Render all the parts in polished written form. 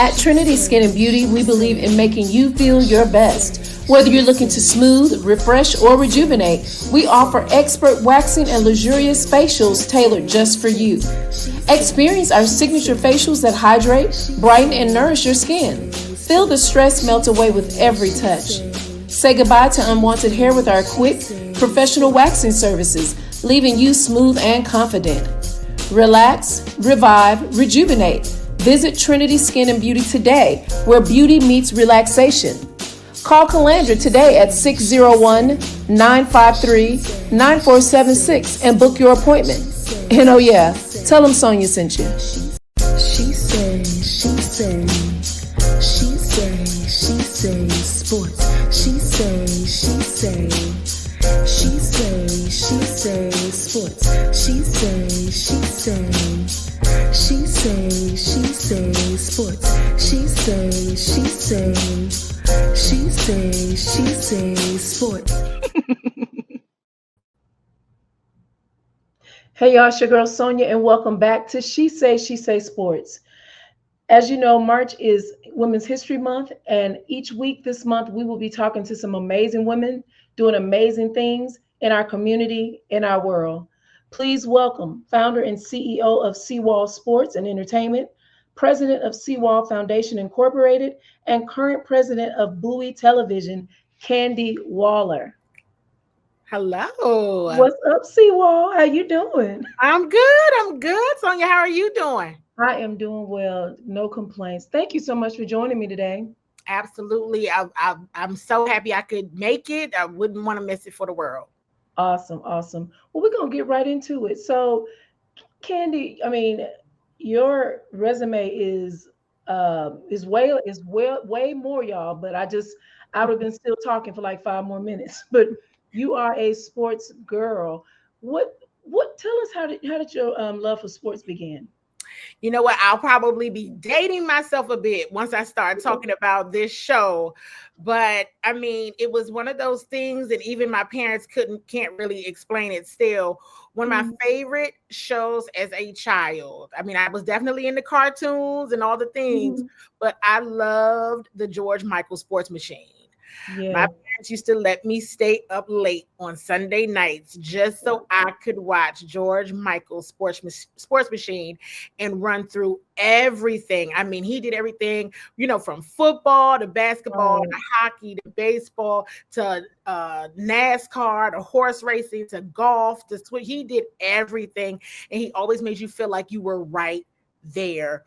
At Trinity Skin and Beauty, we believe in making you feel your best. Whether you're looking to smooth, refresh, or rejuvenate, we offer expert waxing and luxurious facials tailored just for you. Experience our signature facials that hydrate, brighten, and nourish your skin. Feel the stress melt away with every touch. Say goodbye to unwanted hair with our quick, professional waxing services, leaving you smooth and confident. Relax, revive, rejuvenate. Visit Trinity Skin and Beauty today, where beauty meets relaxation. Call Calandra today at 601-953-9476 and book your appointment. And oh yeah, tell them Sonia sent you. She say sports. She say sports. She say sports. She say sports. Hey y'all, it's your girl Sonia, and welcome back to She Say Sports. As you know, March is Women's History Month, and each week this month we will be talking to some amazing women doing amazing things in our community, in our world. Please welcome founder and CEO of CWall Sports and Entertainment, president of CWall Foundation Incorporated, and current president of Bowie Television, Candi Waller. Hello. What's up, CWall? How you doing? I'm good. Sonia, how are you doing? I am doing well. No complaints. Thank you so much for joining me today. Absolutely. I'm so happy I could make it. I wouldn't want to miss it for the world. Awesome. Well, we're going to get right into it. So, Candi, I mean, your resume is way more, y'all, but I would have been still talking for like 5 more minutes. But you are a sports girl. Tell us how did your love for sports begin? You know what? I'll probably be dating myself a bit once I start talking about this show. But I mean, it was one of those things that even my parents can't really explain it still. One of my favorite shows as a child. I mean, I was definitely into cartoons and all the things, but I loved the George Michael Sports Machine. Yeah. My parents used to let me stay up late on Sunday nights just so I could watch George Michael's Sports Machine and run through everything. I mean, he did everything, from football to basketball to hockey to baseball to NASCAR to horse racing to golf to swim. He did everything, and he always made you feel like you were right there.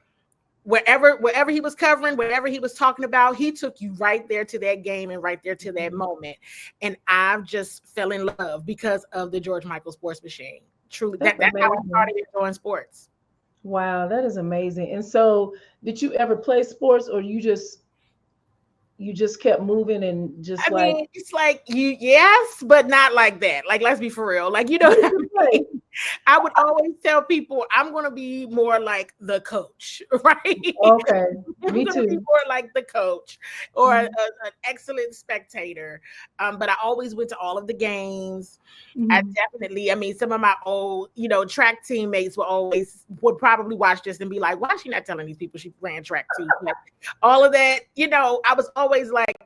Wherever he was covering, whatever he was talking about, he took you right there to that game and right there to that moment. And I've just fell in love because of the George Michael Sports Machine. Truly, that's how I started enjoying sports. Wow, that is amazing. And so, did you ever play sports, or you just kept moving and just mean, it's like yes, but not like that. Like, let's be for real. Like, I would always tell people I'm going to be more like the coach, right? Okay, me too. Be more like the coach or an excellent spectator. But I always went to all of the games. I mean, some of my old, track teammates would probably watch this and be like, why is she not telling these people she ran track too? Like, all of that, I was always like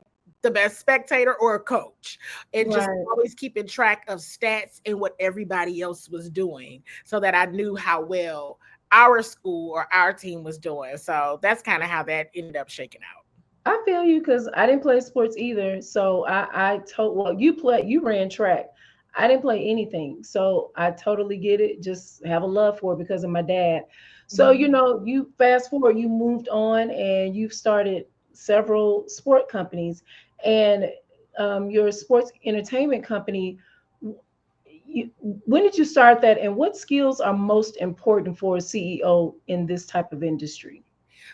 the best spectator or a coach, and just always keeping track of stats and what everybody else was doing so that I knew how well our school or our team was doing. So that's kind of how that ended up shaking out. I feel you, because I didn't play sports either. So you ran track. I didn't play anything. So I totally get it. Just have a love for it because of my dad. So, you fast forward, you moved on and you've started several sport companies, and your sports entertainment company. When did you start that, and what skills are most important for a CEO in this type of industry?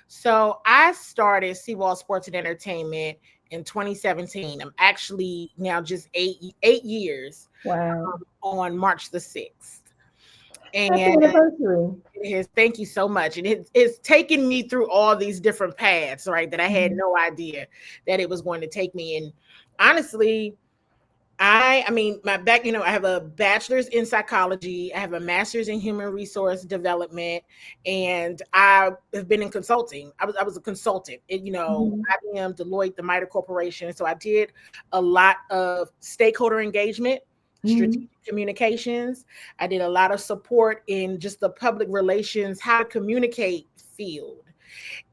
So I started CWall Sports and Entertainment in 2017. I'm actually now just eight years. Wow. On March the 6th. And it is, thank you so much. And it's taken me through all these different paths, right, that I had no idea that it was going to take me. And honestly, I mean, my back, I have a bachelor's in psychology, I have a master's in human resource development, and I have been in consulting. I was a consultant, Mhm. IBM, Deloitte, the MITRE Corporation. So I did a lot of stakeholder engagement, Mhm. strategic communications. I did a lot of support in just the public relations, how to communicate field.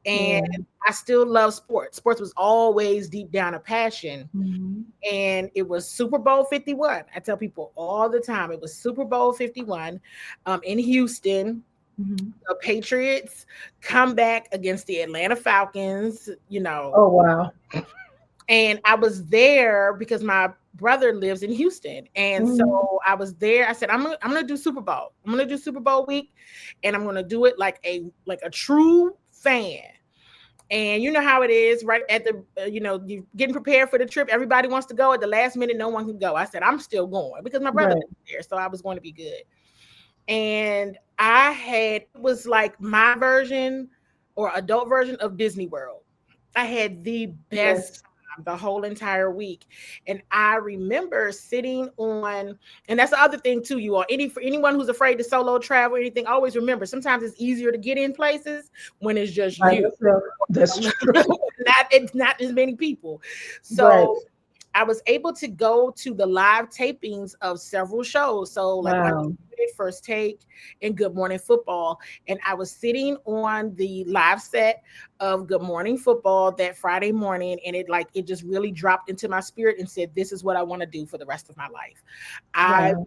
And Yeah. I still love sports. Sports was always deep down a passion, Mhm. and it was Super Bowl 51. I tell people all the time it was Super Bowl 51 in Houston. Mhm. The Patriots come back against the Atlanta Falcons, Oh wow. and I was there because my brother lives in Houston. And so Mhm. I was there. I said, I'm gonna do Super Bowl. I'm gonna do Super Bowl week, and I'm gonna do it like a true fan. And you know how it is, right at the, you getting prepared for the trip. Everybody wants to go at the last minute. No one can go. I said, I'm still going because my brother Right. was there. So I was going to be good. And it was like my version or adult version of Disney World. I had the best Yes. time the whole entire week. And I remember sitting on, and that's the other thing too, you all, for anyone who's afraid to solo travel or anything, always remember sometimes it's easier to get in places when it's just By you. yourself. That's true. It's not as many people. Right. So I was able to go to the live tapings of several shows. So like Wow. First Take and Good Morning Football. And I was sitting on the live set of Good Morning Football that Friday morning, and it just really dropped into my spirit and said, this is what I want to do for the rest of my life. I Wow.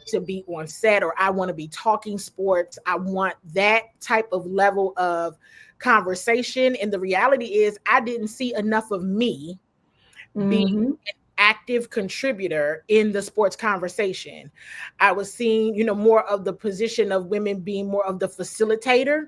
to be on set, or I want to be talking sports. I want that type of level of conversation. And the reality is I didn't see enough of me being Mhm. active contributor in the sports conversation. I was seeing, more of the position of women being more of the facilitator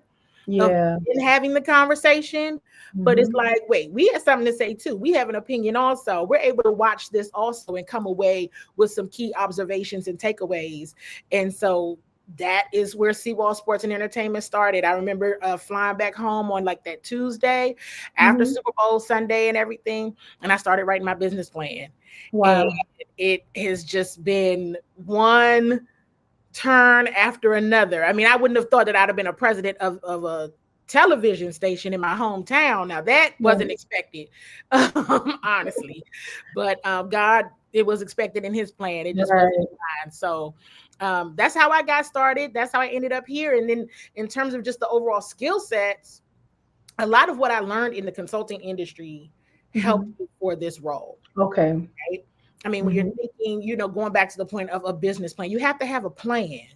of Yeah. in having the conversation. But it's Mhm. like, wait, we have something to say too. We have an opinion also. We're able to watch this also and come away with some key observations and takeaways. And so that is where CWall Sports and Entertainment started. I remember flying back home on like that Tuesday after Mhm. Super Bowl Sunday and everything, and I started writing my business plan. And Wow. it has just been one turn after another. I mean, I wouldn't have thought that I'd have been a president of a television station in my hometown. Now that wasn't Right. expected, honestly, but God, it was expected in His plan. It just wasn't Right. mine. So that's how I got started. That's how I ended up here. And then in terms of just the overall skill sets, a lot of what I learned in the consulting industry helped Mhm. me for this role. Okay. Right? I mean, when you're Mhm. thinking, going back to the point of a business plan, you have to have a plan.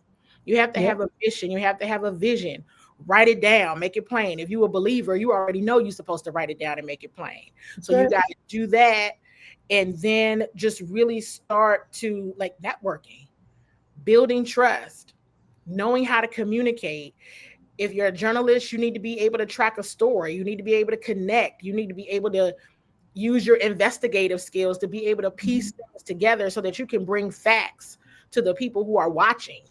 You have to Yep. have a mission. You have to have a vision. Write it down, make it plain. If you're a believer, you already know you're supposed to write it down and make it plain. That's So you right. got to do that, and then just really start to like networking, building trust, knowing how to communicate. If you're a journalist, you need to be able to track a story. You need to be able to connect. You need to be able to use your investigative skills to be able to piece Mhm. things together so that you can bring facts to the people who are watching,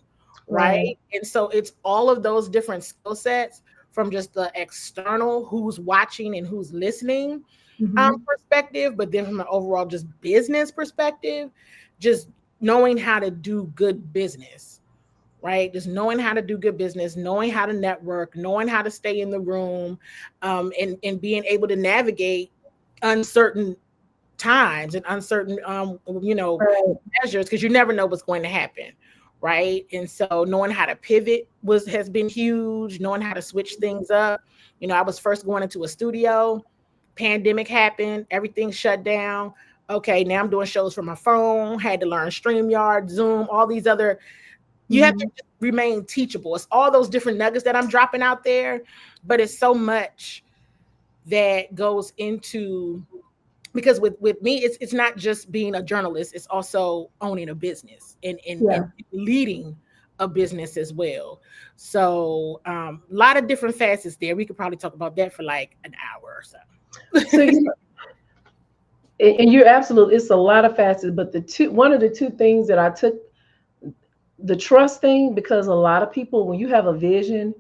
right? Right. And so it's all of those different skill sets, from just the external, who's watching and who's listening, Mhm. perspective, but then from an overall just business perspective, just knowing how to do good business, right? Just knowing how to do good business, knowing how to network, knowing how to stay in the room, and being able to navigate uncertain times and uncertain Right. measures, because you never know what's going to happen, right? And so knowing how to pivot has been huge. Knowing how to switch things up. I was first going into a studio, pandemic happened, everything shut down. Okay, now I'm doing shows from my phone. Had to learn StreamYard, Zoom, all these other. You have to Mhm. just remain teachable. It's all those different nuggets that I'm dropping out there, but it's so much that goes into, because with me it's not just being a journalist, it's also owning a business and Yeah. leading a business as well. So a lot of different facets there. We could probably talk about that for like an hour or so. So and you're absolutely, it's a lot of facets, but one of the two things that I took, the trust thing, because a lot of people, when you have a vision,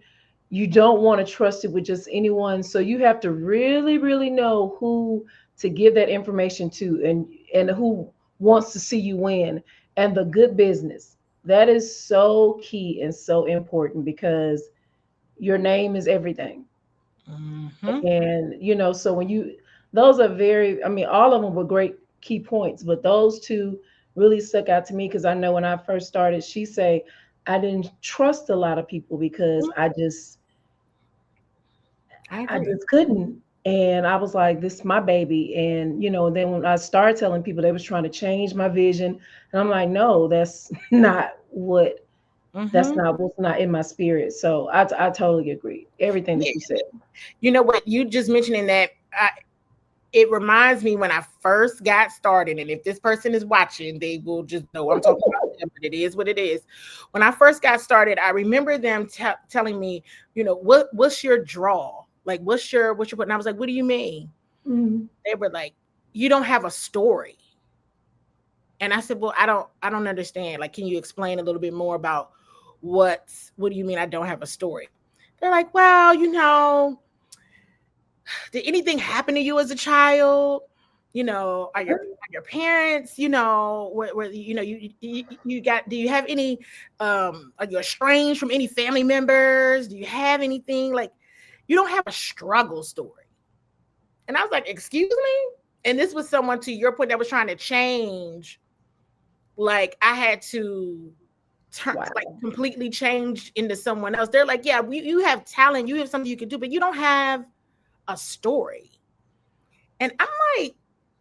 you don't want to trust it with just anyone. So you have to really, really know who to give that information to, and who wants to see you win, and the good business. That is so key and so important because your name is everything. Mm-hmm. And so when you those are very, I mean, all of them were great key points, but those two really stuck out to me because I know when I first started, she say I didn't trust a lot of people because I I agree. just couldn't. And I was like, this is my baby. And then when I started telling people, they was trying to change my vision. And I'm like, no, that's Mm-hmm. not what's not in my spirit. So I totally agree. Everything Yeah. that you said. You know what? You just mentioning that. It reminds me when I first got started, and if this person is watching, they will just know I'm talking about them, but it is what it is. When I first got started, I remember them telling me, what's your draw? Like, what's your, and I was like, what do you mean? Mhm. They were like, you don't have a story. And I said, well, I don't understand. Like, can you explain a little bit more about what do you mean I don't have a story? They're like, well, did anything happen to you as a child? Are your parents, where you got, do you have any, are you estranged from any family members? Do you have anything, like, you don't have a struggle story? And I was like, excuse me? And this was someone, to your point, that was trying to change. Like, I had to turn, Wow. like, completely change into someone else. They're like, yeah, you have talent, you have something you can do, but you don't have a story. And I'm like,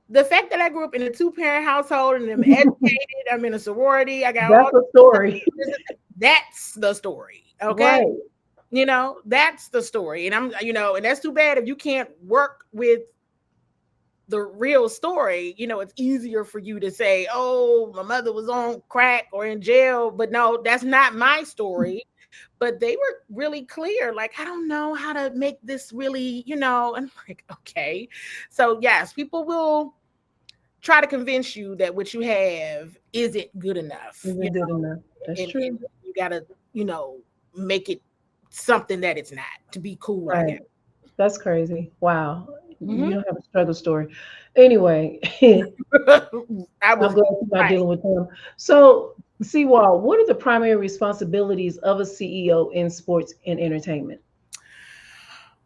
the fact that I grew up in a 2-parent household and I'm educated, I'm in a sorority, I got all That's a story. that's the story. Okay. Right. That's the story. And and that's too bad if you can't work with the real story. It's easier for you to say, oh, my mother was on crack or in jail, but no, that's not my story. But they were really clear, like, I don't know how to make this really, and I'm like, okay. So yes, people will try to convince you that what you have isn't good enough, Isn't good enough. That's and true. you gotta, make it something that it's not, to be cool, I Right. guess. That's crazy. Wow. You Hmm. don't have a struggle story. Anyway, I I'm was glad you're not right. dealing with them. So, CWall, what are the primary responsibilities of a CEO in sports and entertainment?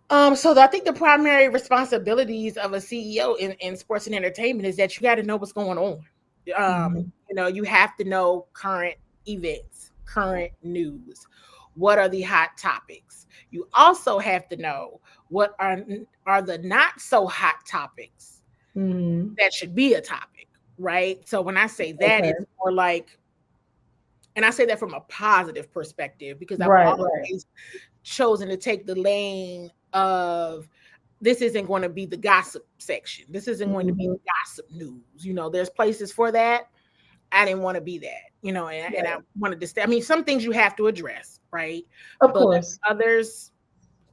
So I think the primary responsibilities of a CEO in sports and entertainment is that you got to know what's going on. Mhm. You have to know current events, current news. What are the hot topics? You also have to know what are the not so hot topics Mhm. that should be a topic, right? So when I say that, Okay. it's more like, and I say that from a positive perspective because I've Right, right. always chosen to take the lane of, this isn't going to be the gossip section. This isn't going to be Mhm. gossip news. There's places for that. I didn't want to be that, and I Right. wanted to stay. I mean, some things you have to address, right? Of But course. others,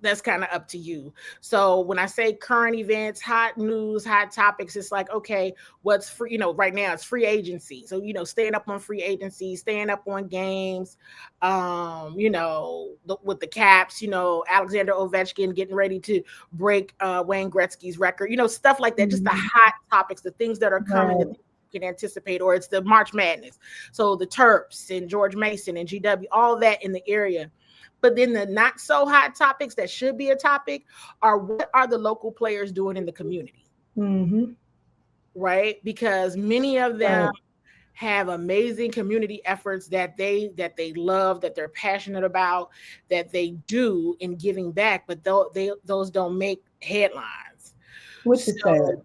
that's kind of up to you. So when I say current events, hot news, hot topics, it's like, okay, what's free, right now it's free agency. So, staying up on free agency, staying up on games, with the Caps, Alexander Ovechkin getting ready to break Wayne Gretzky's record, stuff like that, just the Mhm. hot topics, the things that are coming that Right. you can anticipate, or it's the March Madness. So the Terps and George Mason and GW, all that in the area. But then the not so hot topics that should be a topic are, what are the local players doing in the community, Mhm. right? Because many of them Right. have amazing community efforts that they love, that they're passionate about, that they do in giving back, but those don't make headlines. Which is sad. So,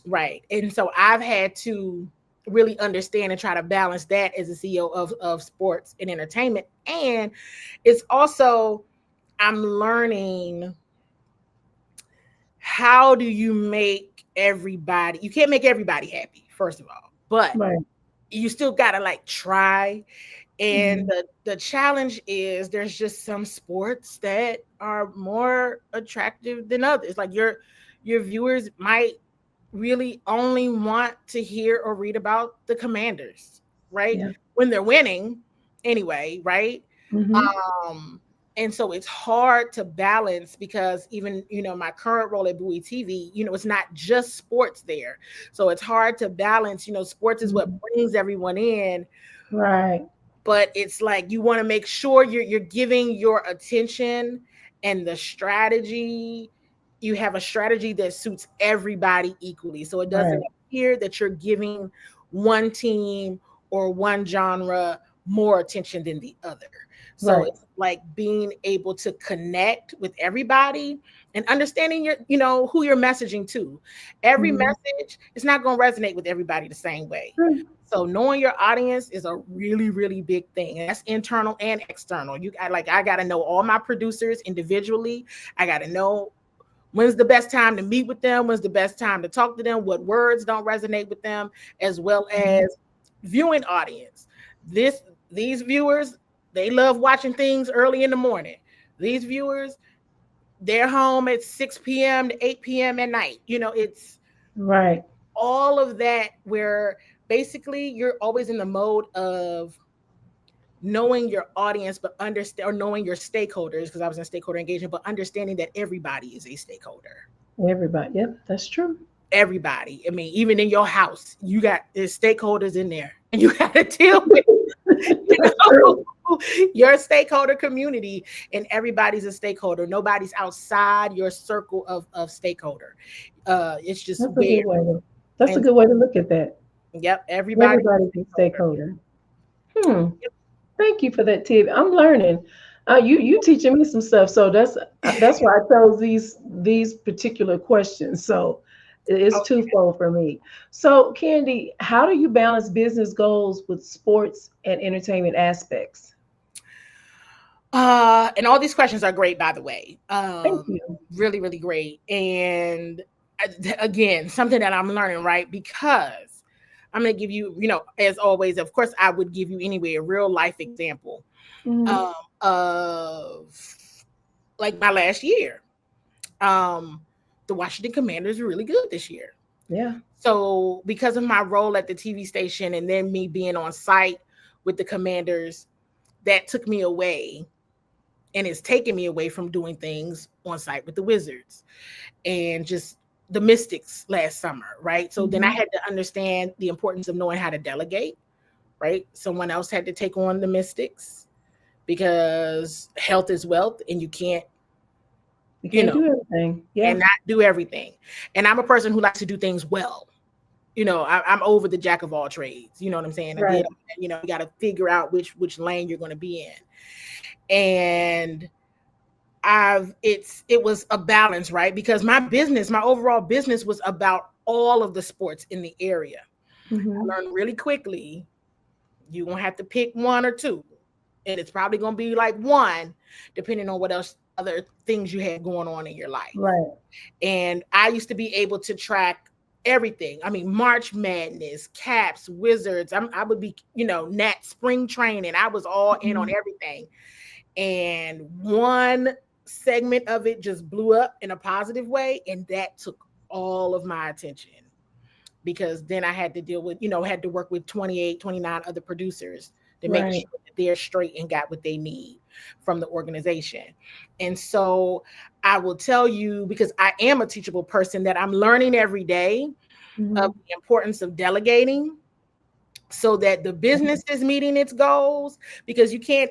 right. And so I've had to really understand and try to balance that as a CEO of sports and entertainment. And it's also, I'm learning, how do you make everybody, you can't make everybody happy, first of all, but Right. you still gotta, like, try. And Mhm. the challenge is, there's just some sports that are more attractive than others. Like, your viewers might really only want to hear or read about the Commanders, right? Yeah. When they're winning, anyway, right? Mhm. Um, And so it's hard to balance because even, my current role at Bowie TV, it's not just sports there. So it's hard to balance, sports is what brings everyone in. Right. But it's like you want to make sure you're giving your attention and the strategy. You have a strategy that suits everybody equally. So it doesn't appear that you're giving one team or one genre more attention than the other. So it's like being able to connect with everybody and understanding who you're messaging to. Every message is not going to resonate with everybody the same way. So knowing your audience is a really, really big thing. And that's internal and external. I got to know all my producers individually. I got to know when's the best time to meet with them, when's the best time to talk to them, what words don't resonate with them, as well as viewing audience. These viewers, they love watching things early in the morning. These viewers, they're home at 6 p.m. to 8 p.m. at night. It's all of that where basically you're always in the mode of knowing your audience, but knowing your stakeholders, because I was in stakeholder engagement, but understanding that everybody is a stakeholder. Everybody. Yep, that's true. Everybody. I mean, even in your house, there's stakeholders in there, and you got to deal with your stakeholder community, and everybody's a stakeholder. Nobody's outside your circle of stakeholder. It's just that's a good way to look at that. Yep, everybody's a stakeholder. Thank you for that tip. I'm learning. You teaching me some stuff, so that's why I chose these particular questions. So it's twofold for me. So Candi, how do you balance business goals with sports and entertainment aspects? And all these questions are great, by the way. Thank you. Really, really great. And again, something that I'm learning, right? Because I'm going to give you, as always, of course, I would give you anyway, a real life example of like my last year. The Washington Commanders are really good this year. Yeah. So because of my role at the TV station and then me being on site with the Commanders, that took me away and it's taken me away from doing things on site with the Wizards and just the Mystics last summer, right? So then I had to understand the importance of knowing how to delegate, right? Someone else had to take on the Mystics because health is wealth and you can't do everything. Yeah. And not do everything. And I'm a person who likes to do things well. I'm over the jack of all trades. You know what I'm saying? Right. And then, you got to figure out which lane you're going to be in. And it was a balance, right? Because my overall business was about all of the sports in the area. I learned really quickly, you're going to have to pick one or two. And it's probably going to be like one, depending on what else other things you had going on in your life. Right. And I used to be able to track everything. I mean, March Madness, Caps, Wizards. I would be, Nat spring training. I was all in on everything. And one segment of it just blew up in a positive way. And that took all of my attention because then I had to deal with, had to work with 28, 29 other producers to make sure that they're straight and got what they need from the organization. And so I will tell you, because I am a teachable person, that I'm learning every day of the importance of delegating so that the business is meeting its goals, because you can't,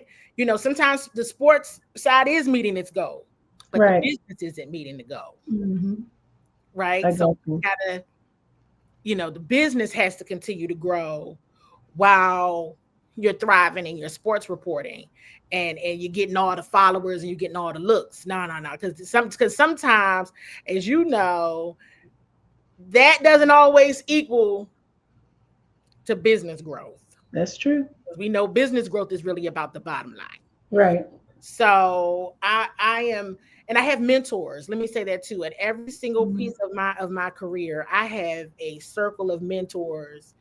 sometimes the sports side is meeting its goal, but the business isn't meeting the goal. Right. So you gotta, the business has to continue to grow while you're thriving in your sports reporting and you're getting all the followers and you're getting all the looks. No. Because sometimes, as you know, that doesn't always equal to business growth. That's true. We know business growth is really about the bottom line. Right. So I am, and I have mentors. Let me say that too. At every single piece of my career, I have a circle of mentors.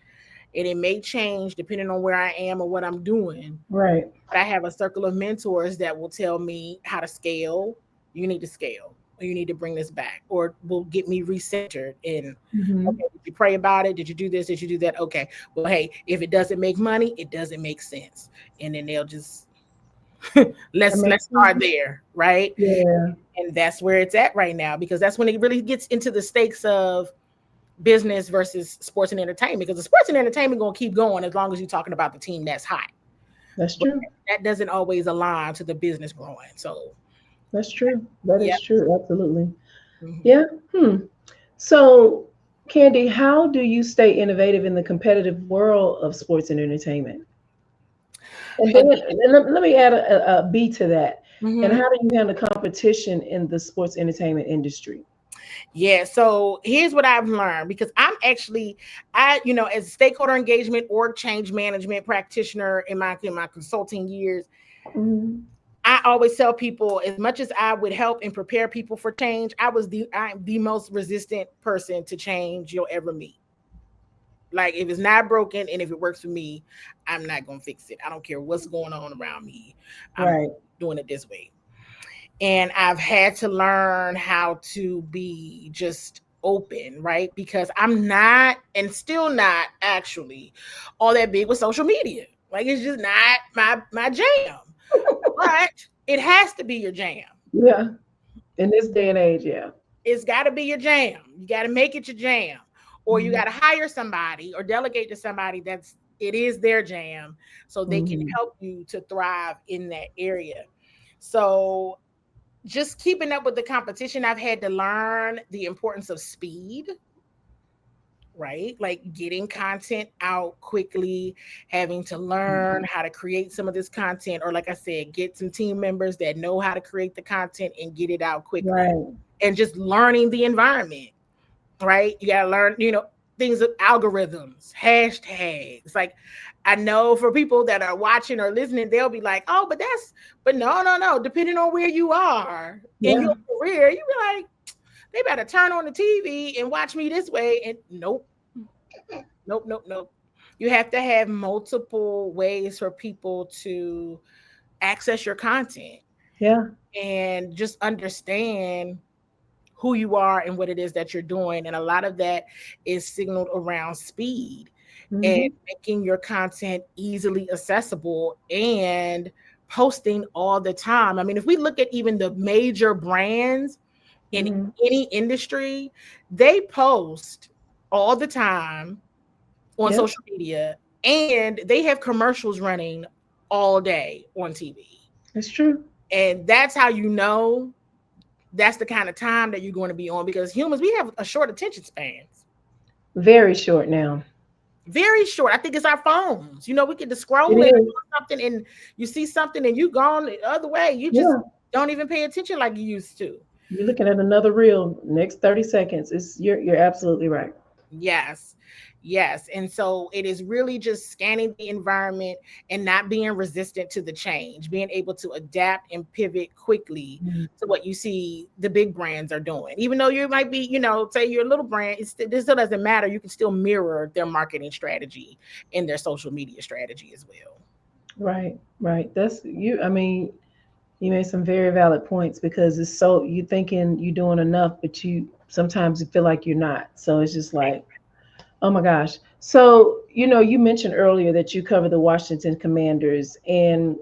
And it may change depending on where I am or what I'm doing. Right. But I have a circle of mentors that will tell me how to scale. You need to scale, or you need to bring this back, or will get me recentered. And okay, did you pray about it? Did you do this? Did you do that? Okay. Well, hey, if it doesn't make money, it doesn't make sense. And then they'll just Let's start there, right? Yeah, And that's where it's at right now, because that's when it really gets into the stakes of business versus sports and entertainment, because the sports and entertainment going to keep going as long as you're talking about the team that's hot. that's But true. that doesn't always align to the business growing. So, That's true. That yeah. is true. Absolutely. Mhm. Yeah. So, Candy, how do you stay innovative in the competitive world of sports and entertainment? And then Again, let me add a B to that. And mhm. how do you handle competition in the sports entertainment industry? Yeah. So here's what I've learned, because I'm actually, as a stakeholder engagement or change management practitioner in my consulting years, Mhm. I always tell people, as much as I would help and prepare people for change, I'm the most resistant person to change you'll ever meet. Like, if it's not broken and if it works for me, I'm not gonna fix it. I don't care what's going on around me. I'm Right. doing it this way. And I've had to learn how to be just open, right? Because I'm not, and still not actually, all that big with social media. Like, it's just not my jam. But it has to be your jam. Yeah. In this day and age, yeah. It's got to be your jam. You got to make it your jam, or you got to Mhm. hire somebody or delegate to somebody that's it is their jam, so they can Mhm. help you to thrive in that area. So just keeping up with the competition, I've had to learn the importance of speed, right? Like getting content out quickly, having to learn how to create some of this content, or like I said, get some team members that know how to create the content and get it out quickly. Right. And just learning the environment, right? You got to learn, things of algorithms, hashtags. Like, I know for people that are watching or listening, they'll be like, oh, but no, no, no. Depending on where you are in Yeah. your career, you be like, they better turn on the TV and watch me this way. And nope, nope, nope, nope. You have to have multiple ways for people to access your content Yeah. and just understand who you are and what it is that you're doing. And a lot of that is signaled around speed and Mhm. making your content easily accessible and posting all the time. I mean, if we look at even the major brands in Mhm. any industry, they post all the time on Yep. social media, and they have commercials running all day on TV. It's true. And that's how you know that's the kind of time that you're going to be on, because humans, we have a short attention spans. Very short now. Very short. I think it's our phones. We get to It scroll and is. do something, and you see something and you gone the other way. You just Yeah. don't even pay attention like you used to. You're looking at another reel next 30 seconds. You're absolutely right. Yes. Yes. And so it is really just scanning the environment and not being resistant to the change, being able to adapt and pivot quickly Mhm. to what you see the big brands are doing. Even though you might be, say you're a little brand, this still doesn't matter. You can still mirror their marketing strategy and their social media strategy as well. Right, right. That's you. I mean, you made some very valid points because it's so you thinking you're doing enough, but you sometimes you feel like you're not. So it's just like, oh my gosh. So, you mentioned earlier that you cover the Washington Commanders and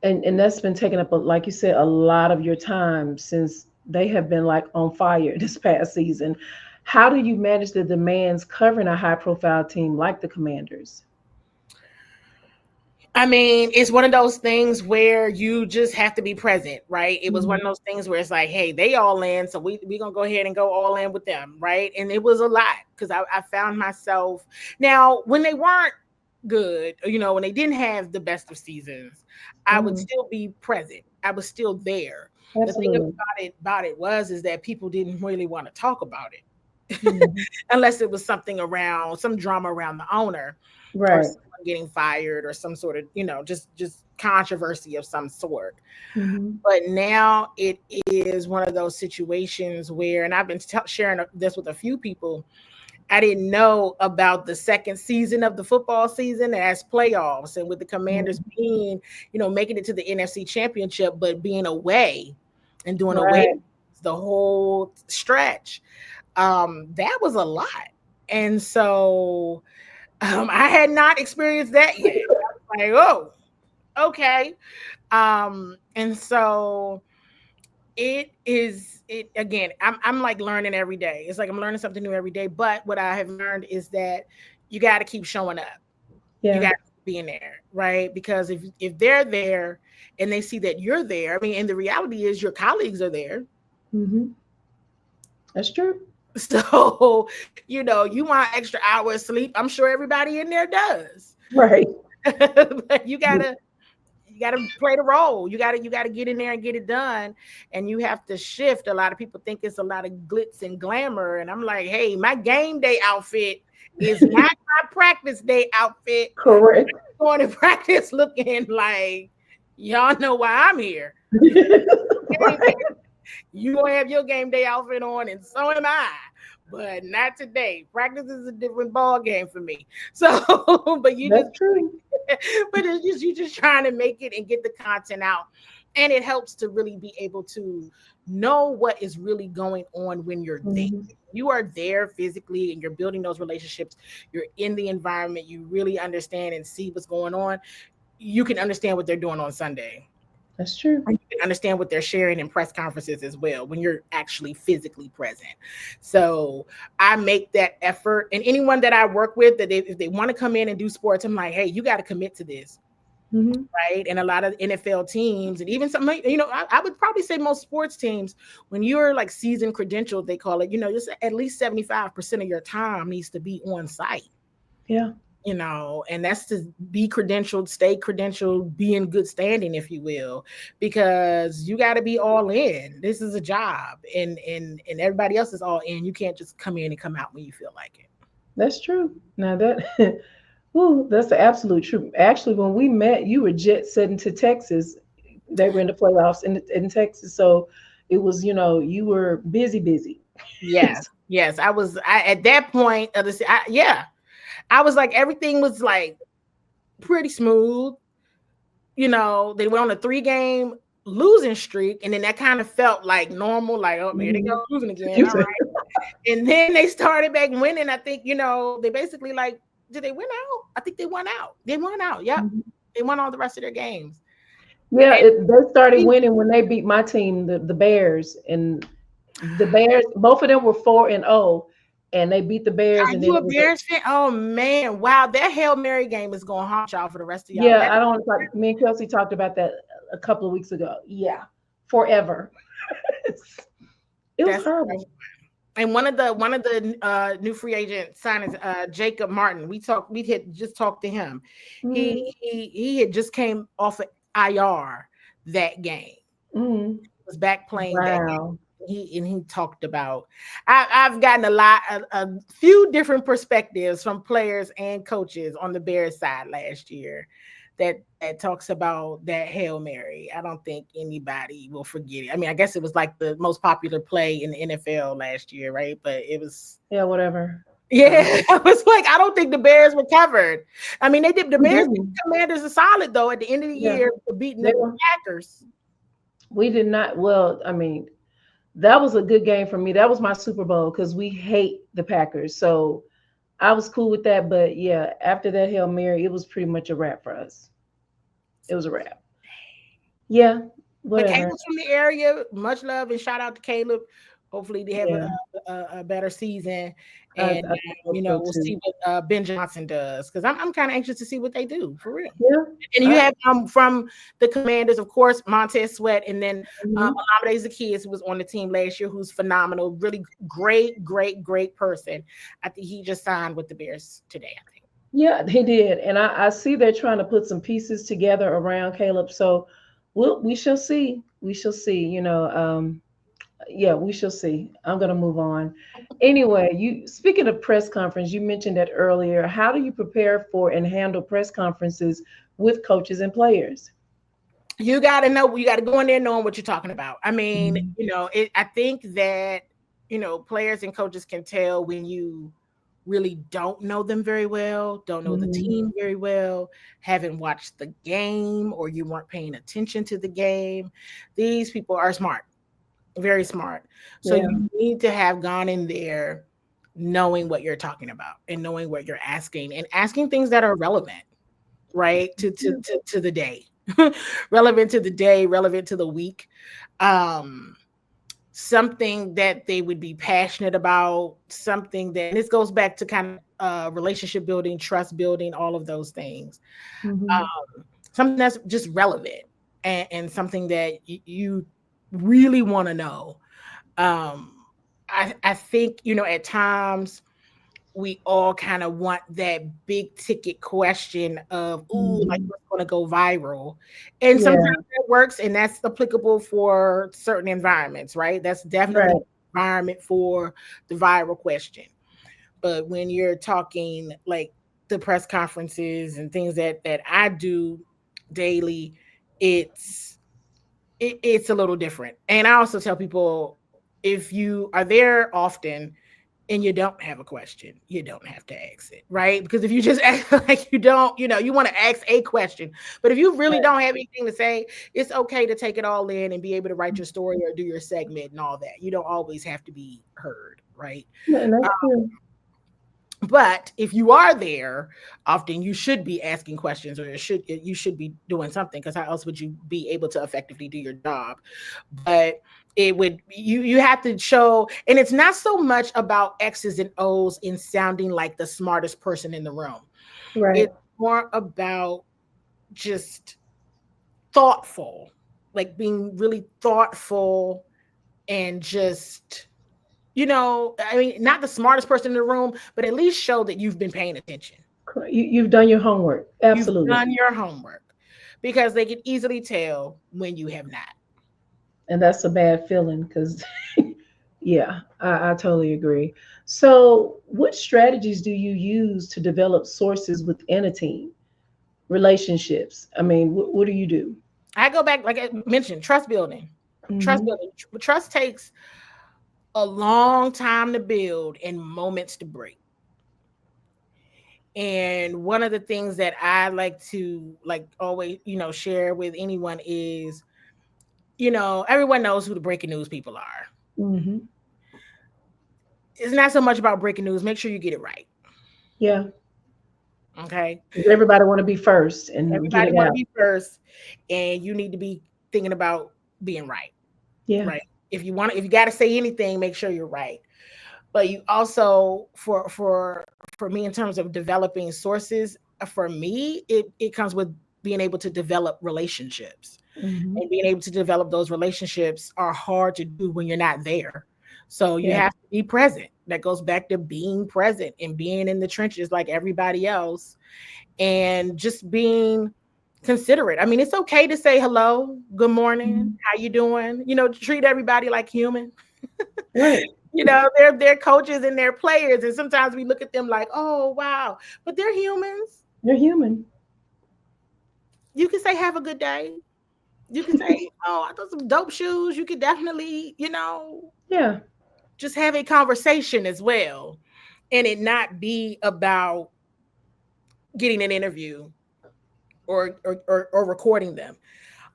that's been taking up like you said, a lot of your time since they have been like on fire this past season. How do you manage the demands covering a high profile team like the Commanders? I mean, it's one of those things where you just have to be present, right? It was one Mhm. of those things where it's like, hey, they all in, so we gonna go ahead and go all in with them, right? And it was a lot, because I found myself, now when they weren't good, when they didn't have the best of seasons, I would Mhm. still be present. I was still there. The thing Absolutely. about it was is that people didn't really want to talk about it Mhm. unless it was something around some drama around the owner, or Right. someone getting fired, or some sort of, just controversy of some sort. Mhm. But now it is one of those situations where, and I've been sharing this with a few people, I didn't know about the second season of the football season as playoffs, and with the Commanders Mhm. being, making it to the NFC Championship, but being away and doing away Right. the whole stretch. That was a lot. And so I had not experienced that yet. I was like, oh. Okay. And so it again, I'm like learning every day. It's like I'm learning something new every day. But what I have learned is that you got to keep showing up. You Yeah. got to be in there, right? Because if they're there and they see that you're there, I mean, and the reality is your colleagues are there. Mm-hmm. That's true. So, you want extra hours sleep. I'm sure everybody in there does. Right. But you gotta play the role. You gotta get in there and get it done. And you have to shift. A lot of people think it's a lot of glitz and glamour. And I'm like, hey, my game day outfit is not my practice day outfit. Correct. Going to practice looking like y'all know why I'm here. Right. You gonna have your game day outfit on, and so am I. But not today. Practice is a different ball game for me. So, but you just That's true. but it's just you just trying to make it and get the content out. And it helps to really be able to know what is really going on when you're there. Mm-hmm. You are there physically and you're building those relationships. You're in the environment. You really understand and see what's going on. You can understand what they're doing on Sunday. That's true. You can understand what they're sharing in press conferences as well when you're actually physically present. So I make that effort. And anyone that I work with, that if they want to come in and do sports, I'm like, hey, you got to commit to this. Mm-hmm. Right. And a lot of NFL teams and even some, I would probably say most sports teams, when you're like season credentialed, they call it, just at least 75% of your time needs to be on site. Yeah. And that's to be credentialed, stay credentialed, be in good standing, if you will, because you got to be all in. This is a job, and everybody else is all in. You can't just come in and come out when you feel like it. That's true. Now that, ooh, that's the absolute truth. Actually, when we met, you were jet setting to Texas. They were in the playoffs in Texas, so it was you were busy. Yes, yes. I at that point of the, yeah, I was like everything was like pretty smooth. They went on a 3-game losing streak, and then that kind of felt like normal, like, oh, here they Mhm. go losing again. All right. And then they started back winning. I think, they basically like, did they win out? I think they won out. They won out. Yep. Mhm. They won all the rest of their games. Yeah, And they started winning when they beat my team, the Bears, and the Bears. Both of them were 4-0, and they beat the Bears, are and then you it a was Bears fan? Oh man, wow. That Hail Mary game is gonna haunt y'all for the rest of y'all. yeah. I don't like me and Kelsey talked about that a couple of weeks ago. Yeah, forever. It was That's horrible. and one of the new free agent signings, Jacob Martin. We had just talked to him. Mm, He had just came off of IR that game. mm. Was back playing that game. Wow. He talked about. I've gotten a few different perspectives from players and coaches on the Bears side last year that talks about that Hail Mary. I don't think anybody will forget it. I mean, I guess it was like the most popular play in the NFL last year, right? But it was, Yeah, whatever. yeah, I was like, I don't think the Bears recovered. I mean, they did. The We Bears did didn't. the Commanders are solid though at the end of the Yeah, year for beating they the were. Packers. We did not. Well, I mean, that was a good game for me. That was my Super Bowl because we hate the Packers. So I was cool with that. But yeah, after that Hail Mary, it was pretty much a wrap for us. It was a wrap. Yeah, But whatever. Caleb's from the area. Much love and shout out to Caleb. Hopefully they have Yeah, a better season, and I hope so we'll too. see what Ben Johnson does because I'm kind of anxious to see what they do for real. Yeah. And you have from the Commanders, of course, Montez Sweat, and then Mhm. Olamide Zaccheaus, who was on the team last year, who's phenomenal, really great person. I think he just signed with the Bears today. I think. Yeah, he did. And I see they're trying to put some pieces together around Caleb. So we shall see. We shall see. Yeah, we shall see. I'm gonna move on. Anyway, you speaking of press conference, you mentioned that earlier. How do you prepare for and handle press conferences with coaches and players? You got to know. You got to go in there knowing what you're talking about. I mean, Mhm. I think that players and coaches can tell when you really don't know them very well, don't know the Mhm. team very well, haven't watched the game, or you weren't paying attention to the game. These people are smart, very smart. So Yeah. you need to have gone in there knowing what you're talking about and knowing what you're asking and asking things that are relevant, right, to the day. relevant to the day, relevant to the week. Um, Something that they would be passionate about, something that, and this goes back to kind of relationship building, trust building, all of those things. Mm-hmm. Something that's just relevant, and something that you really want to know. Um, I think, at times we all kind of want that big ticket question of, ooh, like Mm-hmm. what's going to go viral. And sometimes Yeah. that works, and that's applicable for certain environments, right? That's definitely Right. the environment for the viral question. But when you're talking like the press conferences and things that I do daily, it's it's a little different. And I also tell people, if you are there often and you don't have a question, you don't have to ask it, right? Because if you just act like you don't, you want to ask a question. But if you really Right. don't have anything to say, it's okay to take it all in and be able to write your story or do your segment and all that. You don't always have to be heard, right? Yeah, and that's true. But if you are there often, you should be asking questions, or you should be doing something, because how else would you be able to effectively do your job? But you have to show, and it's not so much about X's and O's in sounding like the smartest person in the room. Right. It's more about just thoughtful, like being really thoughtful, and just, I mean, not the smartest person in the room, but at least show that you've been paying attention. You've done your homework. You've Absolutely. done your homework, because they can easily tell when you have not. And that's a bad feeling because, yeah, I totally agree. So, what strategies do you use to develop sources within a team? Relationships. I mean, what do you do? I go back, like I mentioned, trust building. Trust Hmm. building. Trust takes a long time to build and moments to break. And one of the things that I like to, like, always, share with anyone is, everyone knows who the breaking news people are. Hmm. It's not so much about breaking news. Make sure you get it right. Yeah. Okay. 'Cause everybody want to be first and get Everybody it want to out. be first, and you need to be thinking about being right. Yeah. Right. If you got to say anything, make sure you're right. But you also, for me, in terms of developing sources, for me, it comes with being able to develop relationships. Hmm. And being able to develop those relationships are hard to do when you're not there. So you Yeah. have to be present. That goes back to being present and being in the trenches like everybody else, and just being considerate. I mean, it's okay to say hello, good morning, Mhm. how you doing? Treat everybody like human. Right. They're coaches and they're players, and sometimes we look at them like, oh wow, but they're humans. You're human. You can say have a good day. You can say, oh, I thought some dope shoes. You could definitely, Yeah. just have a conversation as well, and it not be about getting an interview, or recording them.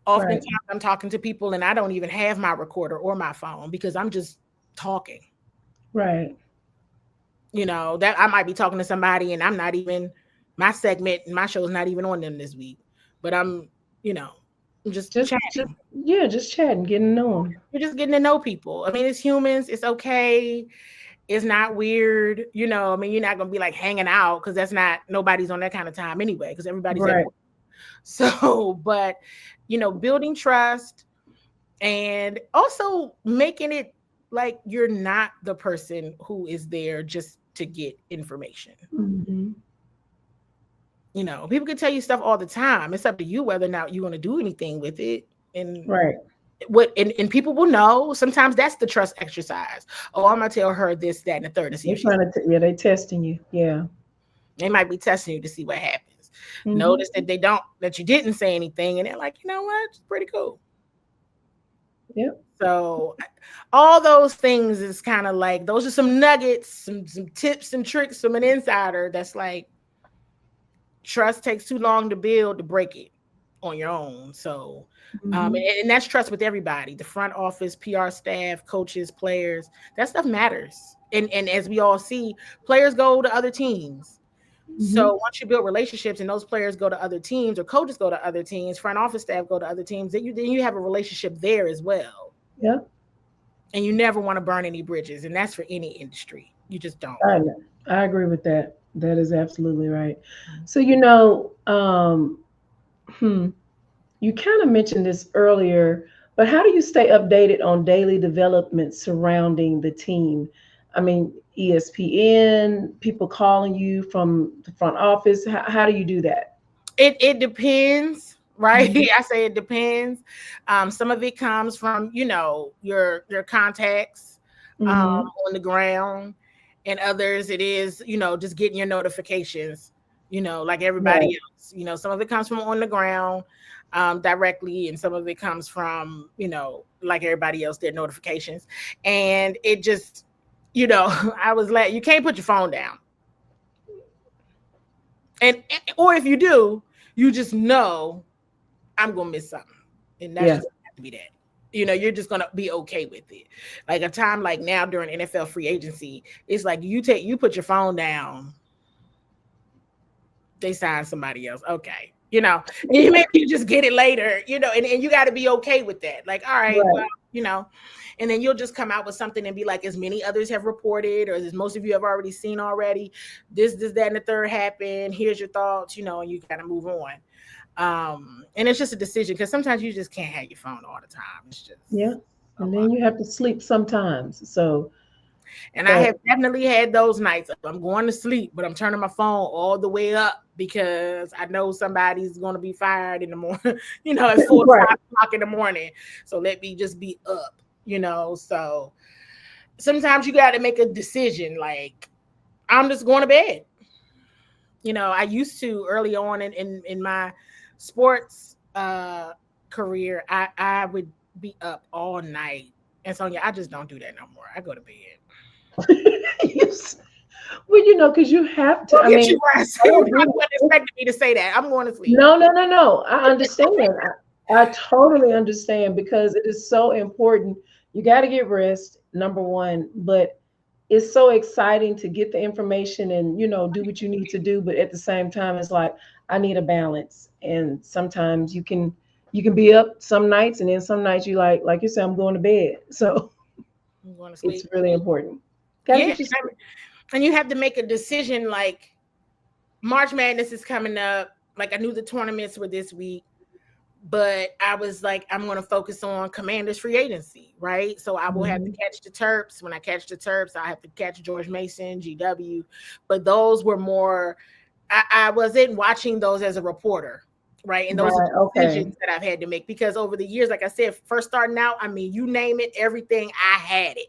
Right. Oftentimes I'm talking to people and I don't even have my recorder or my phone, because I'm just talking. Right. That I might be talking to somebody and I'm not even, my segment and my show is not even on them this week, but you know, I'm just Just chatting. yeah, just chatting, getting to know them. You're just getting to know people. I mean, it's humans. It's okay. It's not weird. I mean, you're not going to be like hanging out, because that's not, nobody's on that kind of time anyway, because everybody's at Right. work. So, but, building trust, and also making it like you're not the person who is there just to get information. Hmm. People can tell you stuff all the time. It's up to you whether or not you want to do anything with it. And Right. and people will know. Sometimes that's the trust exercise. Oh, I'm gonna tell her this, that, and the third to see They're if she's. trying to, yeah, they testing you. Yeah. They might be testing you to see what happens. Hmm. Notice that you didn't say anything, and they're like, you know what, it's pretty cool. Yep. So all those things is kind of like, those are some nuggets, some tips and tricks from an insider. That's like, trust takes too long to build to break it on your own. So Hmm. and that's trust with everybody, the front office, PR staff, coaches, players. That stuff matters. And as we all see, players go to other teams. So once you build relationships and those players go to other teams or coaches go to other teams, front office staff go to other teams, then you have a relationship there as well. Yeah. And you never want to burn any bridges. And that's for any industry. You just don't. I agree with that. That is absolutely right. So, you kind of mentioned this earlier, but how do you stay updated on daily developments surrounding the team? I mean, ESPN, people calling you from the front office. How do you do that? It depends, right? I say it depends. Some of it comes from, your contacts on the ground, and others it is, just getting your notifications, like everybody else. Some of it comes from on the ground directly, and some of it comes from, like everybody else, their notifications. And it just, I was like, you can't put your phone down. Or if you do, you just know I'm gonna miss something, and that's just have to be that. You're just gonna be okay with it. Like a time like now during NFL free agency, it's like you put your phone down, they sign somebody else. Okay, and maybe you just get it later, and you got to be okay with that. Like, all right, well, and then you'll just come out with something and be like, as many others have reported, or as most of you have already seen already, this, that, and the third happened. Here's your thoughts, and you got to move on. And it's just a decision, because sometimes you just can't have your phone all the time. It's just and then you have to sleep sometimes. So, and I have definitely had those nights. I'm going to sleep, but I'm turning my phone all the way up because I know somebody's going to be fired in the morning, at 4 o'clock in the morning. So let me just be up, So sometimes you got to make a decision. Like, I'm just going to bed. I used to early on in my sports career, I would be up all night. And so, I just don't do that no more. I go to bed. Well, because you have to. You wasn't expecting me to say that. I'm going to sleep. No. I understand. I totally understand, because it is so important. You got to get rest, number one, but it's so exciting to get the information and, do what you need to do. But at the same time, it's like, I need a balance. And sometimes you can be up some nights, and then some nights you like you said, I'm going to bed. So I'm going to sleep. It's really important. And you have to make a decision. Like, March Madness is coming up. Like, I knew the tournaments were this week, but I was like, I'm going to focus on Commanders free agency, right? So I will have to catch the Terps. When I catch the Terps, I have to catch George Mason, GW. But those were more, I wasn't watching those as a reporter, right? And those are decisions that I've had to make, because over the years, like I said, first starting out, you name it, everything, I had it.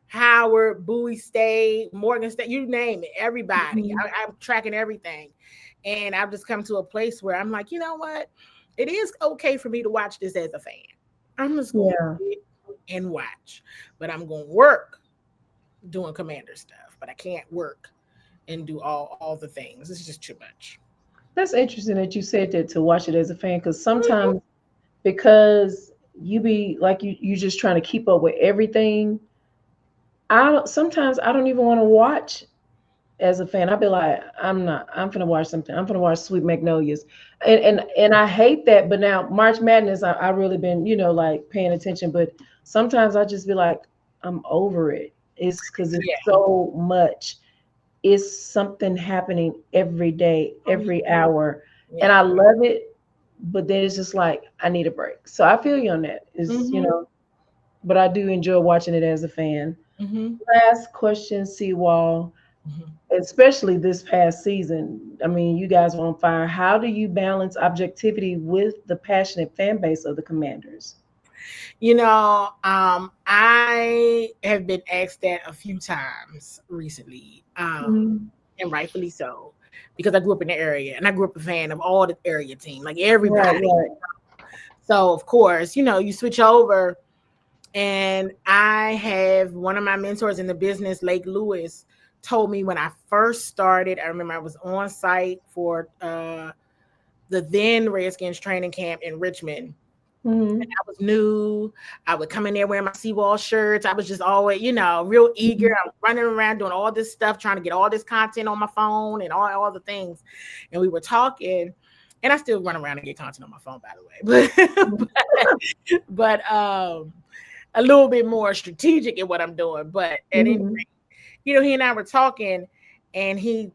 Howard, Bowie State, Morgan State, you name it, everybody. I'm tracking everything. And I've just come to a place where I'm like, you know what? It is okay for me to watch this as a fan. I'm just going to sit and watch. But I'm going to work doing Commander stuff. But I can't work and do all the things. It's just too much. That's interesting that you said that, to watch it as a fan, because sometimes because you be like you just trying to keep up with everything. Sometimes I don't even want to watch as a fan. I'll be like, I'm gonna watch something. I'm gonna watch Sweet Magnolias. And I hate that, but now March Madness, I really been, like paying attention. But sometimes I just be like, I'm over it. It's because it's so much. It's something happening every day, every hour. And I love it, but then it's just like, I need a break. So I feel you on that. It's, but I do enjoy watching it as a fan. Last question, CWall, especially this past season. You guys were on fire. How do you balance objectivity with the passionate fan base of the Commanders? I have been asked that a few times recently, and rightfully so, because I grew up in the area and I grew up a fan of all the area team, like everybody. Right. So of course, you switch over. And I have one of my mentors in the business, Lake Lewis, told me when I first started, I remember I was on site for the then Redskins training camp in Richmond. Mm-hmm. I was new. I would come in there wearing my CWall shirts. I was just always, real eager. I was running around doing all this stuff, trying to get all this content on my phone and all the things. And we were talking, and I still run around and get content on my phone, by the way. But a little bit more strategic in what I'm doing. But at any rate, he and I were talking, and he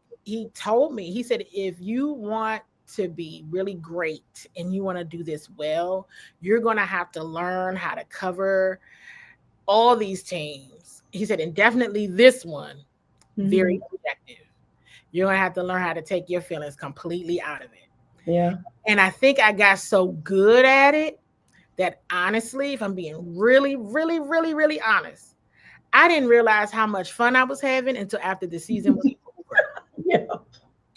told me, he said, if you want to be really great and you want to do this well, you're going to have to learn how to cover all these teams. He said, and definitely this one, very objective. You're going to have to learn how to take your feelings completely out of it. Yeah. And I think I got so good at it that honestly, if I'm being really, really, really, really honest, I didn't realize how much fun I was having until after the season was over. Yeah.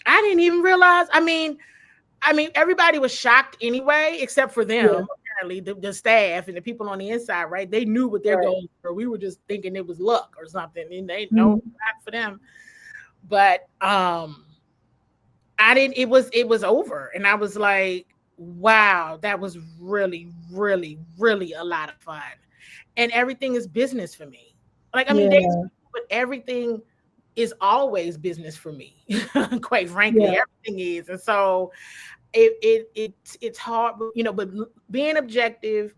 I didn't even realize. I mean, everybody was shocked anyway, except for them. Yeah. Apparently, the staff and the people on the inside, right? They knew what their goals were. We were just thinking it was luck or something, and they know not for them. But I didn't. It was over, and I was like, wow, that was really, really, really a lot of fun. And everything is business for me. Like, but everything is always business for me. Quite frankly, everything is. And so it's hard, but being objective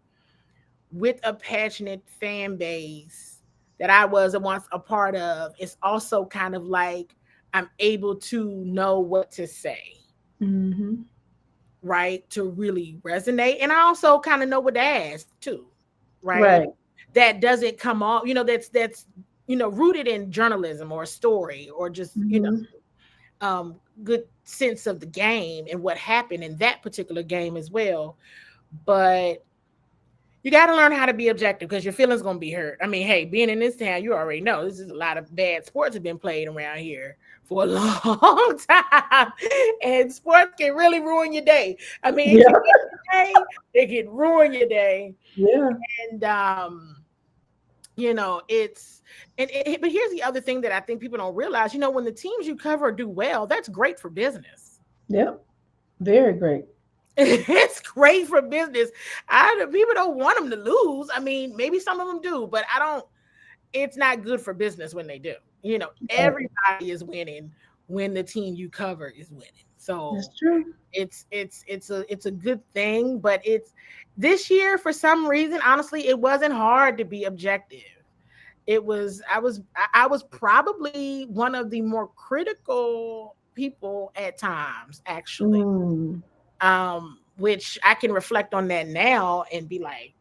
with a passionate fan base that I was once a part of, it's also kind of like I'm able to know what to say. Mm-hmm. Right, to really resonate. And I also kind of know what to ask too, right? That doesn't come off, that's rooted in journalism or a story or just good sense of the game and what happened in that particular game as well. But you got to learn how to be objective because your feelings going to be hurt. I mean, hey, being in this town, you already know this is a lot of bad sports have been played around here for a long time, and sports can really ruin your day. I mean, it can ruin your day. Yeah. And but here's the other thing that I think people don't realize. When the teams you cover do well, that's great for business. Yep, very great. It's great for business. People don't want them to lose. I mean, maybe some of them do, but it's not good for business when they do. Everybody is winning when the team you cover is winning. So that's true. It's a good thing, but this year for some reason, honestly, it wasn't hard to be objective. I was probably one of the more critical people at times, actually. Which I can reflect on that now and be like,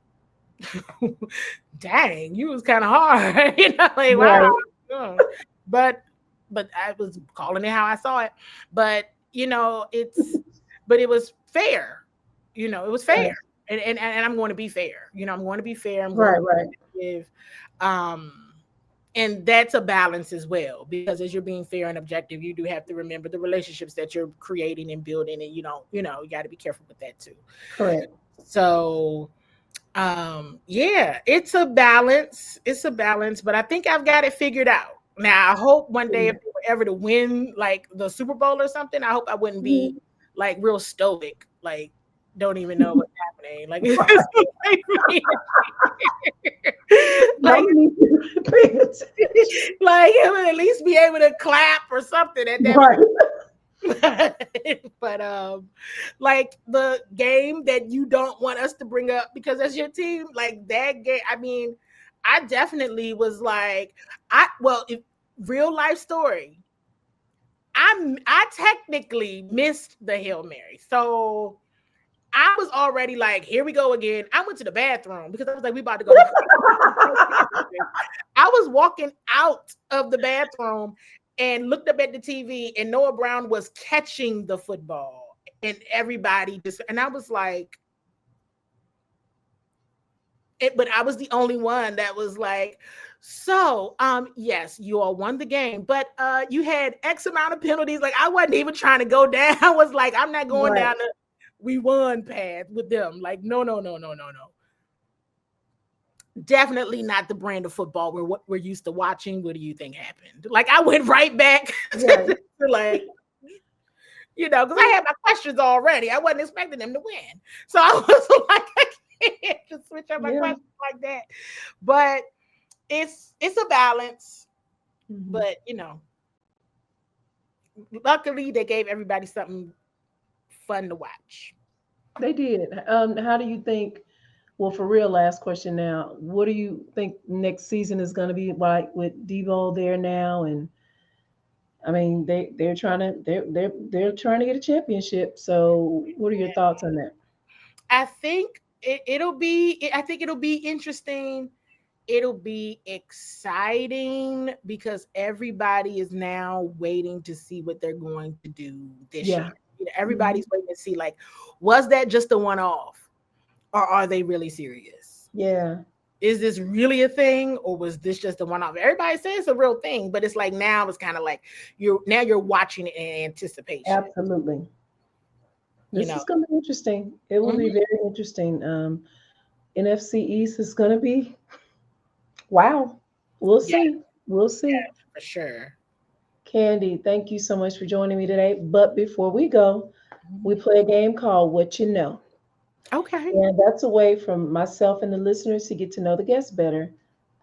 dang, you was kind of hard, wow. But I was calling it how I saw it. But it was fair. It was fair. And I'm going to be fair. I'm going to be fair. I'm going to give. And that's a balance as well, because as you're being fair and objective, you do have to remember the relationships that you're creating and building, and you got to be careful with that too. Correct. So, it's a balance. It's a balance, but I think I've got it figured out. Now, I hope one day if they were ever to win like the Super Bowl or something, I hope I wouldn't be like real stoic, like don't even know what's happening. Like, like I would at least be able to clap or something at that. But like the game that you don't want us to bring up because that's your team, like that game. I mean, I definitely was like, real life story. I technically missed the Hail Mary, so I was already like, here we go again. I went to the bathroom because I was like, we about to go. I was walking out of the bathroom and looked up at the TV, and Noah Brown was catching the football, and everybody and I was like, but I was the only one that was like, so, yes, you all won the game, but you had X amount of penalties. Like, I wasn't even trying to go down. I was like, I'm not going down the we won path with them. Like, no. Definitely not the brand of football we're used to watching. What do you think happened? Like, I went right back to like, because I had my questions already. I wasn't expecting them to win. So I was like, to switch up my questions like that. But it's a balance. Mm-hmm. But luckily they gave everybody something fun to watch. They did. How do you think? Well, for real, last question now. What do you think next season is going to be like with Debo there now? And I mean, they're trying to get a championship. So, what are your thoughts on that? I think it'll be interesting. It'll be exciting because everybody is now waiting to see what they're going to do this year. Everybody's waiting to see, like, was that just a one-off, or are they really serious? Yeah. Is this really a thing, or was this just a one-off? Everybody says it's a real thing, but it's like now it's kind of like you're watching it in anticipation. Absolutely. This is going to be interesting. It will be very interesting. NFC East is going to be wow. We'll see. We'll see. Yeah, for sure. Candi, thank you so much for joining me today. But before we go, we play a game called What You Know. Okay. And that's a way from myself and the listeners to get to know the guests better.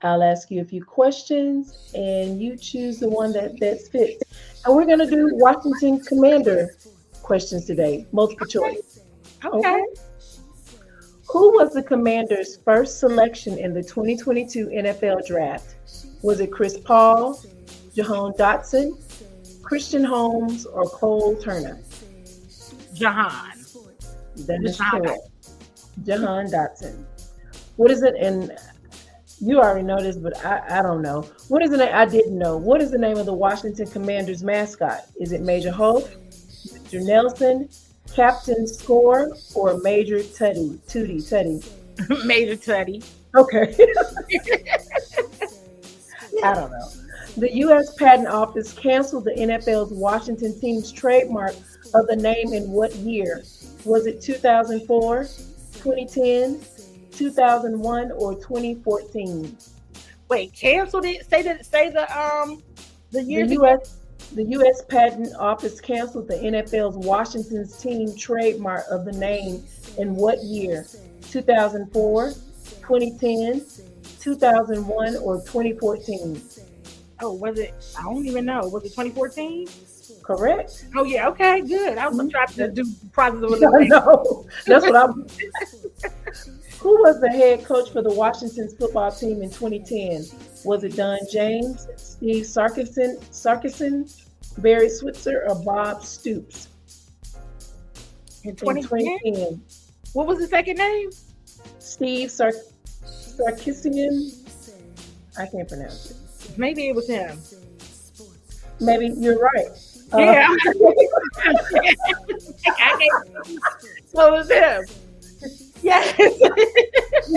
I'll ask you a few questions and you choose the one that fits. And we're going to do Washington Commander questions today, multiple choice. Okay. Who was the Commanders' first selection in the 2022 NFL Draft? Was it Chris Paul, Jahan Dotson, Christian Holmes, or Cole Turner? Jahan. That is correct. Jahan Dotson. What is it? And you already know this, but I don't know. What is the name? I didn't know. What is the name of the Washington Commanders mascot? Is it Major Hope, Mr. Nelson, Captain Score, or Major Tootie? Major Tootie. Okay. I don't know. The U.S. Patent Office canceled the NFL's Washington team's trademark of the name in what year? Was it 2004, 2010, 2001, or 2014? Wait, canceled it? Say the year. The U.S. Patent Office canceled the NFL's Washington's team trademark of the name in what year? 2004, 2010, 2001, or 2014? Oh, was it? I don't even know. Was it 2014? Correct. Oh, yeah. Okay, good. I was trying to do the process of elimination. No, that's what I'm. Who was the head coach for the Washington's football team in 2010? Was it Don James, Steve Sarkisian, Barry Switzer, or Bob Stoops? In 2010? What was the second name? Steve Sarkisian. I can't pronounce it. Maybe it was him. Maybe you're right. Yeah. So it was him. Yes.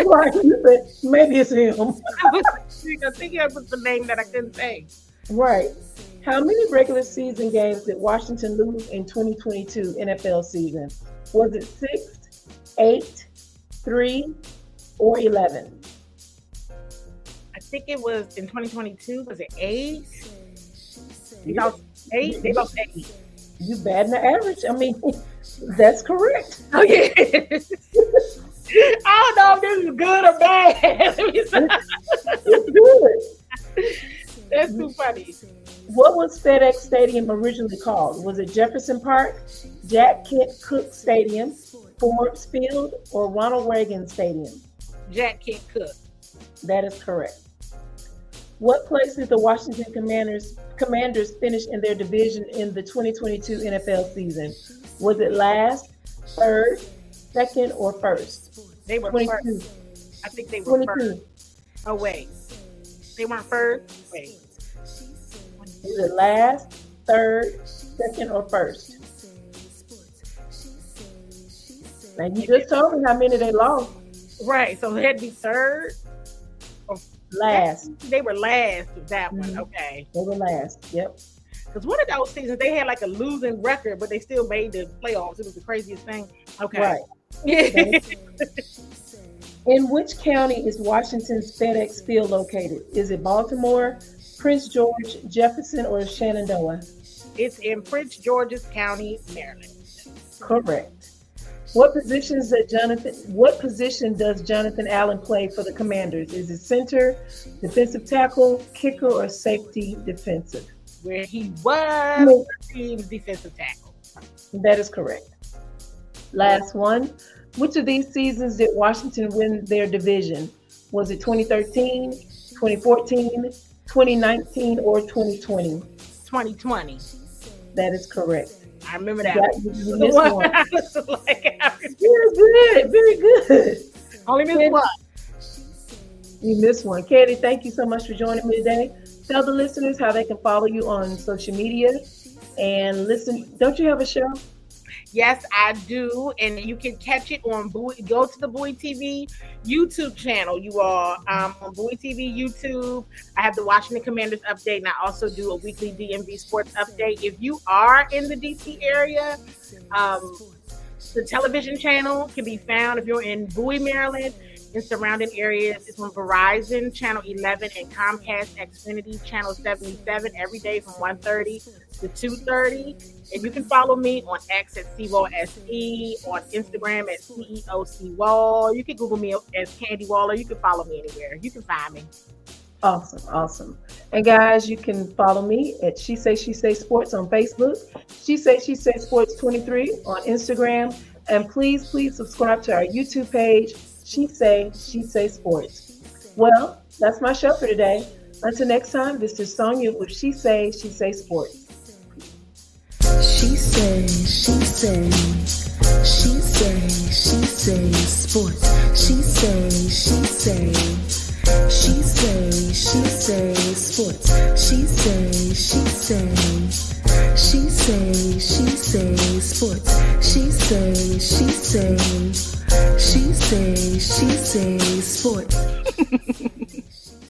Right. Maybe it's him. I think it was the name that I couldn't say. Right. How many regular season games did Washington lose in 2022 NFL season? Was it 6, 8, 3, or 11? I think it was in 2022. Was it 8? They lost 8. They lost 8. You batting the average. I mean, that's correct. Oh, yeah. I don't know if this is good or bad. It's good. That's too funny. What was FedEx Stadium originally called? Was it Jefferson Park, Jack Kent Cooke Stadium, Forbes Field, or Ronald Reagan Stadium? Jack Kent Cooke. That is correct. What place did the Washington Commanders finish in their division in the 2022 NFL season? Was it last, third, second, or first? They were 22. First. I think they were 22. First. Oh, wait. They weren't first? Wait. Is it last, third, second, or first? And you just told me how many they lost. Right. So they had to be third? Or last. They were last with that one. Okay. They were last. Yep. Because one of those seasons, they had like a losing record, but they still made the playoffs. It was the craziest thing. Okay. Right. In which county is Washington's FedEx Field located? Is it Baltimore, Prince George, Jefferson, or Shenandoah? It's in Prince George's County, Maryland. Correct. What position does Jonathan Allen play for the Commanders? Is it center, defensive tackle, kicker, or safety defensive? Where he was team's defensive tackle. That is correct. Last one. Which of these seasons did Washington win their division? Was it 2013, 2014, 2019, or 2020? 2020. That is correct. I remember that. You missed one. Very good. Only missed one. You missed one. Candi, thank you so much for joining me today. Tell the listeners how they can follow you on social media and listen. Don't you have a show? Yes, I do. And you can catch it on Bowie. Go to the Bowie TV YouTube channel, you all. On Bowie TV YouTube, I have the Washington Commanders update, and I also do a weekly DMV sports update. If you are in the DC area, the television channel can be found if you're in Bowie, Maryland, and surrounding areas. It's on Verizon, Channel 11, and Comcast Xfinity, Channel 77, every day from 1:30 to 2:30. And you can follow me on X at CWall SE, on Instagram at CEOCWall. You can Google me as Candi Waller. You can follow me anywhere. You can find me. Awesome. And guys, you can follow me at She Say Sports on Facebook, She Say Sports 23 on Instagram, and please subscribe to our YouTube page, She Say Sports. Well, that's my show for today. Until next time, this is Sonia with She Say Sports. She say sports. She say sports. She say sports. She say sports.